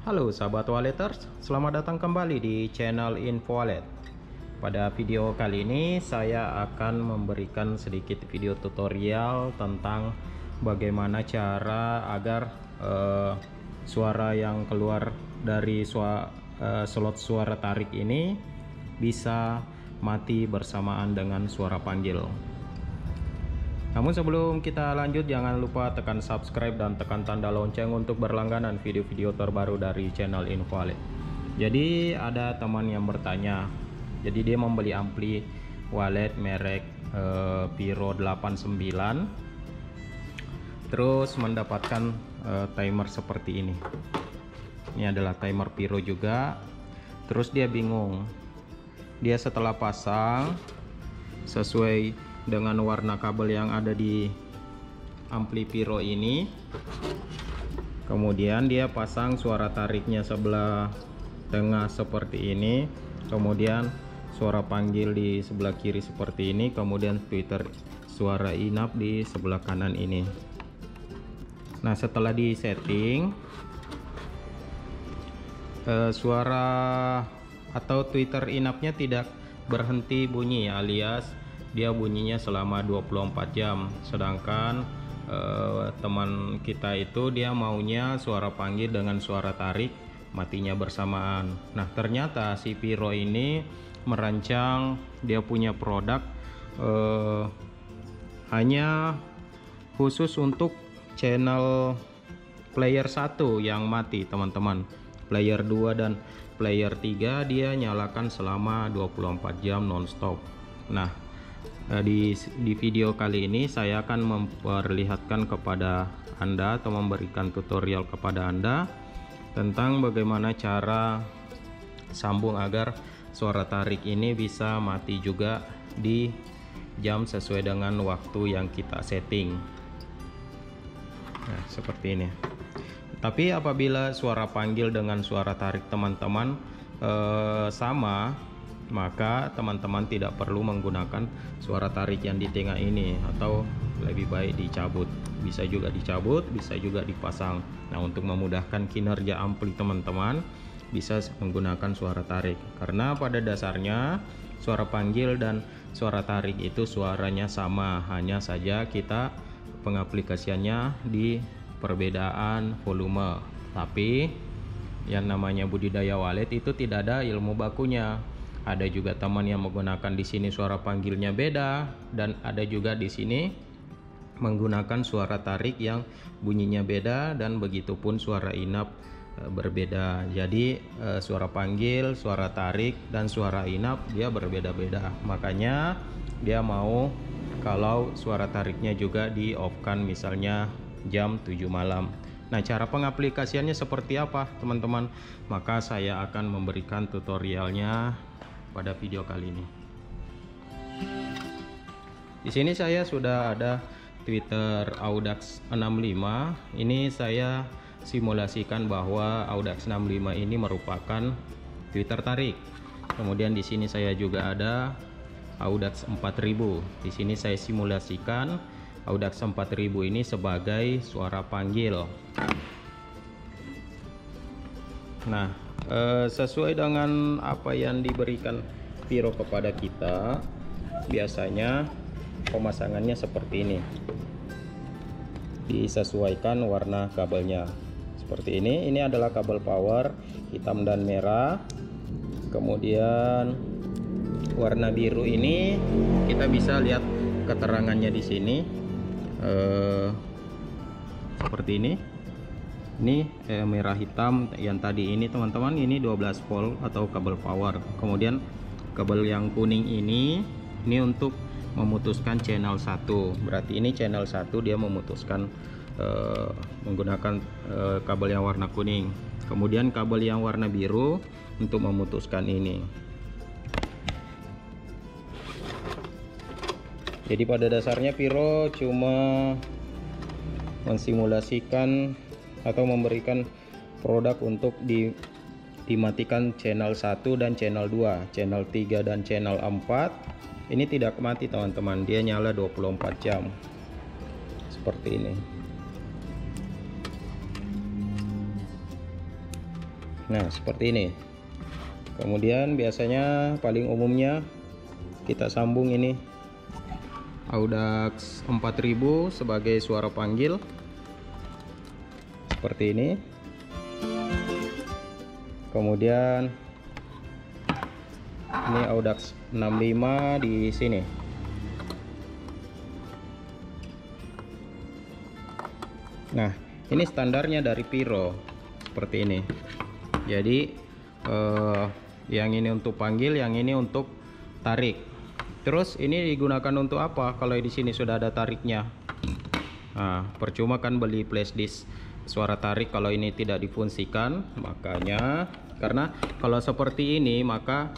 Halo sahabat walleters, selamat datang kembali di channel Info Wallet. Pada video kali ini saya akan memberikan sedikit video tutorial tentang bagaimana cara agar suara yang keluar dari slot suara tarik ini bisa mati bersamaan dengan suara panggil. Namun sebelum kita lanjut, jangan lupa tekan subscribe dan tekan tanda lonceng untuk berlangganan video-video terbaru dari channel Info Wallet. Jadi ada teman yang bertanya, jadi dia membeli ampli wallet merek Piro 89, terus mendapatkan timer seperti ini. Ini adalah timer Piro juga. Terus dia bingung, dia setelah pasang sesuai dengan warna kabel yang ada di ampli Piro ini, kemudian dia pasang suara tariknya sebelah tengah seperti ini, kemudian suara panggil di sebelah kiri seperti ini, kemudian tweeter suara inap di sebelah kanan ini. Nah, setelah di setting, suara atau tweeter inapnya tidak berhenti bunyi, alias dia bunyinya selama 24 jam. Sedangkan teman kita itu dia maunya suara panggil dengan suara tarik matinya bersamaan. Nah, ternyata si Piro ini merancang, dia punya produk hanya khusus untuk channel player 1 yang mati, teman-teman. Player 2 dan player 3 dia nyalakan selama 24 jam nonstop. Nah, di video kali ini saya akan memperlihatkan kepada Anda atau memberikan tutorial kepada Anda tentang bagaimana cara sambung agar suara tarik ini bisa mati juga di jam sesuai dengan waktu yang kita setting. Nah, seperti ini. Tapi apabila suara panggil dengan suara tarik teman-teman sama, maka teman-teman tidak perlu menggunakan suara tarik yang di tengah ini, atau lebih baik dicabut. Bisa juga dicabut, bisa juga dipasang. Nah, untuk memudahkan kinerja ampli teman-teman, bisa menggunakan suara tarik, karena pada dasarnya suara panggil dan suara tarik itu suaranya sama, hanya saja kita pengaplikasiannya di perbedaan volume. Tapi yang namanya budidaya wallet itu tidak ada ilmu bakunya. Ada juga teman yang menggunakan di sini suara panggilnya beda, dan ada juga di sini menggunakan suara tarik yang bunyinya beda, dan begitupun suara inap berbeda. Jadi suara panggil, suara tarik, dan suara inap dia berbeda-beda. Makanya dia mau kalau suara tariknya juga di off kan, misalnya jam 7 malam. Nah, cara pengaplikasiannya seperti apa, teman-teman? Maka saya akan memberikan tutorialnya pada video kali ini. Di sini saya sudah ada Twitter Audax 65. Ini saya simulasikan bahwa Audax 65 ini merupakan Twitter tarik. Kemudian di sini saya juga ada Audax 4000. Di sini saya simulasikan Audax 4000 ini sebagai suara panggil. Nah, sesuai dengan apa yang diberikan Piro kepada kita, biasanya pemasangannya seperti ini. Disesuaikan warna kabelnya seperti ini. Ini adalah kabel power hitam dan merah. Kemudian warna biru ini kita bisa lihat keterangannya di sini seperti ini. Ini merah hitam yang tadi ini, teman-teman, ini 12 volt atau kabel power. Kemudian kabel yang kuning ini untuk memutuskan channel 1. Berarti ini channel 1 dia memutuskan menggunakan kabel yang warna kuning. Kemudian kabel yang warna biru untuk memutuskan ini. Jadi pada dasarnya Piro cuma mensimulasikan atau memberikan produk untuk dimatikan channel 1 dan channel 2, channel 3 dan channel 4 ini tidak mati, teman-teman. Dia nyala 24 jam seperti ini. Nah, seperti ini. Kemudian biasanya paling umumnya kita sambung ini Audax 4000 sebagai suara panggil seperti ini. Kemudian ini Audax 65 di sini. Nah, ini standarnya dari Pyro seperti ini. Jadi yang ini untuk panggil, yang ini untuk tarik. Terus ini digunakan untuk apa? Kalau di sini sudah ada tariknya. Nah, percuma kan beli flash disk suara tarik kalau ini tidak difungsikan. Makanya karena kalau seperti ini maka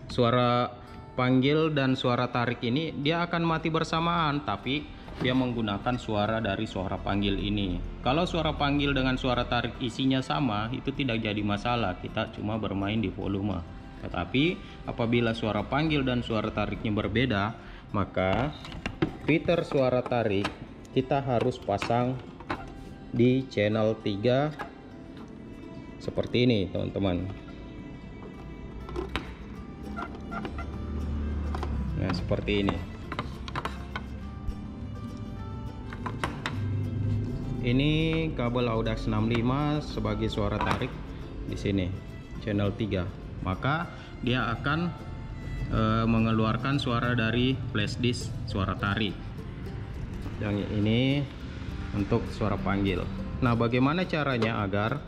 suara panggil dan suara tarik ini dia akan mati bersamaan, tapi dia menggunakan suara dari suara panggil ini. Kalau suara panggil dengan suara tarik isinya sama, itu tidak jadi masalah, kita cuma bermain di volume. Tetapi apabila suara panggil dan suara tariknya berbeda, maka filter suara tarik kita harus pasang di channel 3 seperti ini, teman-teman. Nah, seperti ini. Ini kabel Audax 65 sebagai suara tarik di sini, channel 3. Maka dia akan mengeluarkan suara dari flash disk suara tarik. Yang ini untuk suara panggil. Nah, bagaimana caranya agar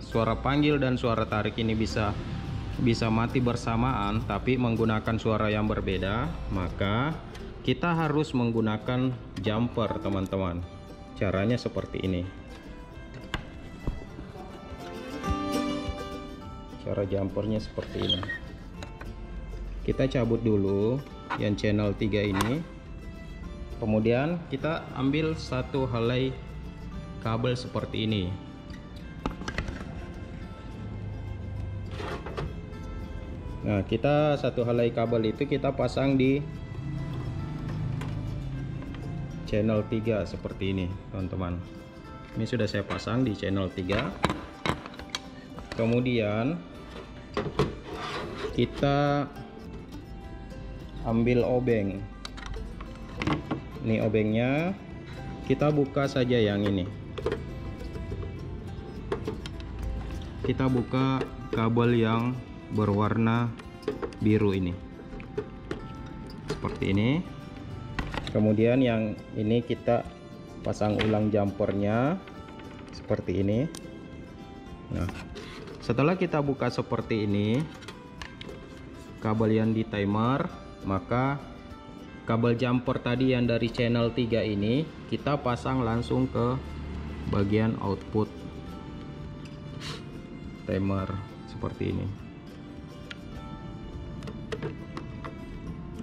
suara panggil dan suara tarik ini bisa mati bersamaan tapi menggunakan suara yang berbeda? Maka kita harus menggunakan jumper, teman-teman. Caranya seperti ini. Cara jumpernya seperti ini. Kita cabut dulu yang channel 3 ini. Kemudian kita ambil satu helai kabel seperti ini. Nah, kita satu helai kabel itu kita pasang di channel 3 seperti ini, teman-teman. Ini sudah saya pasang di channel 3. Kemudian kita ambil obeng. Ini obengnya, kita buka saja yang ini. Kita buka kabel yang berwarna biru ini. Seperti ini. Kemudian yang ini kita pasang ulang jumpernya seperti ini. Nah, setelah kita buka seperti ini kabel yang di timer, maka kabel jumper tadi yang dari channel 3 ini kita pasang langsung ke bagian output timer seperti ini.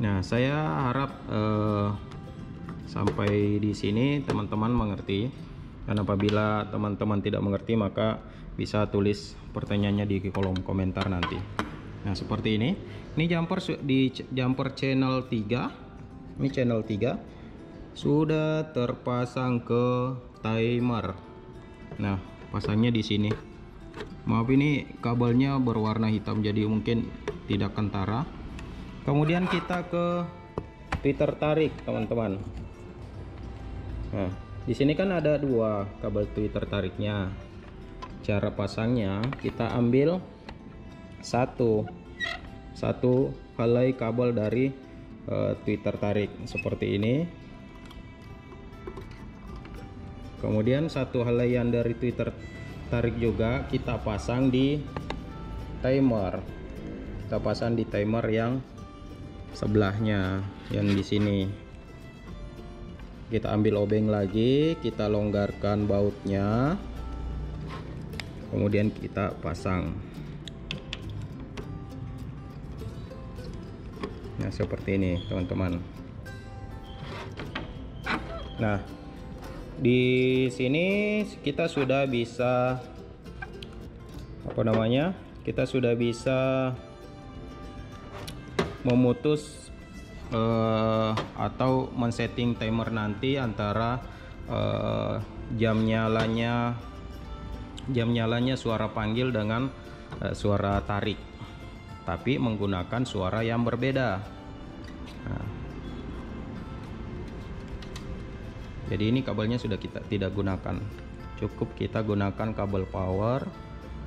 Nah, saya harap sampai di sini teman-teman mengerti. Dan apabila teman-teman tidak mengerti, maka bisa tulis pertanyaannya di kolom komentar nanti. Nah, seperti ini. Ini jumper di jumper channel 3. Ini channel 3 sudah terpasang ke timer. Nah, pasangnya di sini. Maaf, ini kabelnya berwarna hitam jadi mungkin tidak kentara. Kemudian kita ke filter tarik, teman-teman. Nah, di sini kan ada dua kabel tweeter tariknya. Cara pasangnya, kita ambil satu helai kabel dari tweeter tarik seperti ini. Kemudian satu helai yang dari tweeter tarik juga kita pasang di timer. Kita pasang di timer yang sebelahnya, yang di sini. Kita ambil obeng lagi, kita longgarkan bautnya, kemudian kita pasang. Nah, seperti ini, teman-teman. Nah, di sini kita sudah bisa kita sudah bisa memutus atau men-setting timer nanti antara jam nyalanya jam nyalanya suara panggil dengan suara tarik, tapi menggunakan suara yang berbeda. Nah, jadi ini kabelnya sudah kita tidak gunakan, cukup kita gunakan kabel power.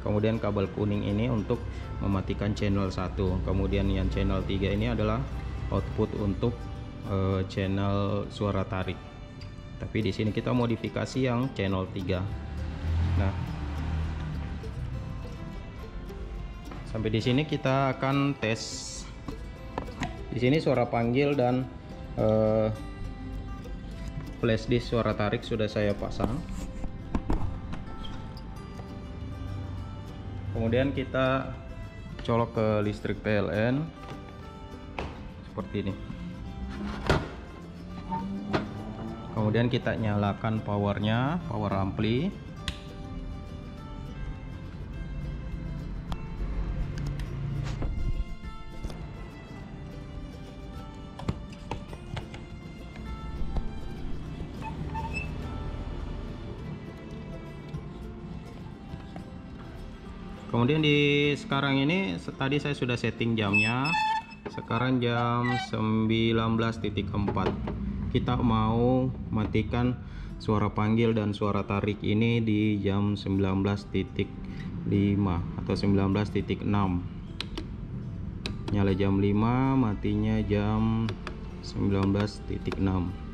Kemudian kabel kuning ini untuk mematikan channel 1, kemudian yang channel 3 ini adalah output untuk channel suara tarik. Tapi di sini kita modifikasi yang channel 3. Nah, sampai di sini kita akan tes. Di sini suara panggil dan flash disk suara tarik sudah saya pasang. Kemudian kita colok ke listrik PLN seperti ini. Kemudian kita nyalakan powernya, power ampli. Kemudian di sekarang ini tadi saya sudah setting jamnya. Sekarang jam 19.4. Kita mau matikan suara panggil dan suara tarik ini di jam 19.5 atau 19.6. Nyala jam 5, matinya jam 19.6.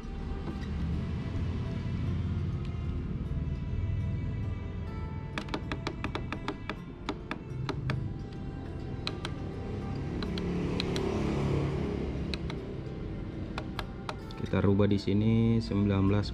Kita rubah di sini 19.06.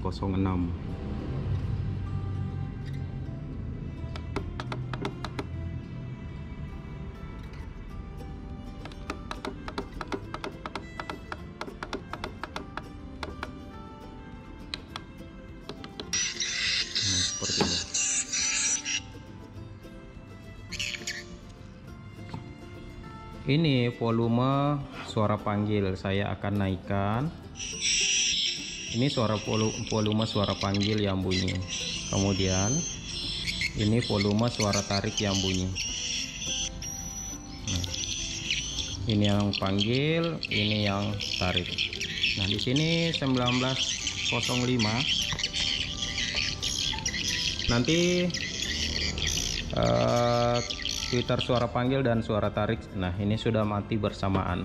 Seperti ini. Ini volume suara panggil saya akan naikkan. Ini volume suara panggil yang bunyi. Kemudian ini volume suara tarik yang bunyi. Nah, ini yang panggil, ini yang tarik. Nah, di sini 19.05. Nanti Twitter suara panggil dan suara tarik. Nah, ini sudah mati bersamaan.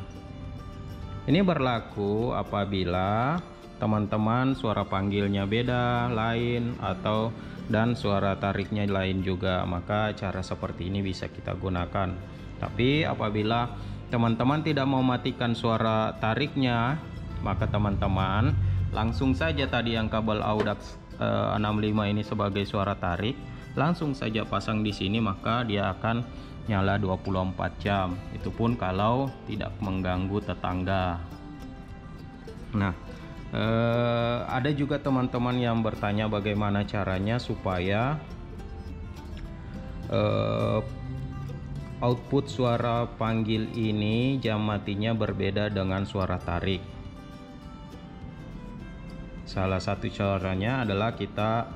Ini berlaku apabila teman-teman suara panggilnya beda, lain, atau dan suara tariknya lain juga, maka cara seperti ini bisa kita gunakan. Tapi apabila teman-teman tidak mau matikan suara tariknya, maka teman-teman langsung saja tadi yang kabel AUDAX 65 ini sebagai suara tarik, langsung saja pasang di sini, maka dia akan nyala 24 jam. Itu pun kalau tidak mengganggu tetangga. Nah, ada juga teman-teman yang bertanya bagaimana caranya supaya output suara panggil ini jam matinya berbeda dengan suara tarik. Salah satu caranya adalah kita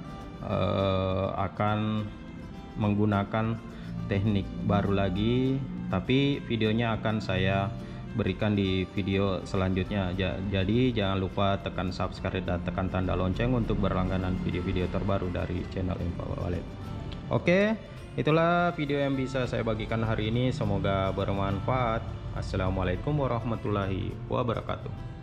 akan menggunakan teknik baru lagi, tapi videonya akan saya berikan di video selanjutnya. Jadi jangan lupa tekan subscribe dan tekan tanda lonceng untuk berlangganan video-video terbaru dari channel Info Wallet. Oke, itulah video yang bisa saya bagikan hari ini, semoga bermanfaat. Assalamualaikum warahmatullahi wabarakatuh.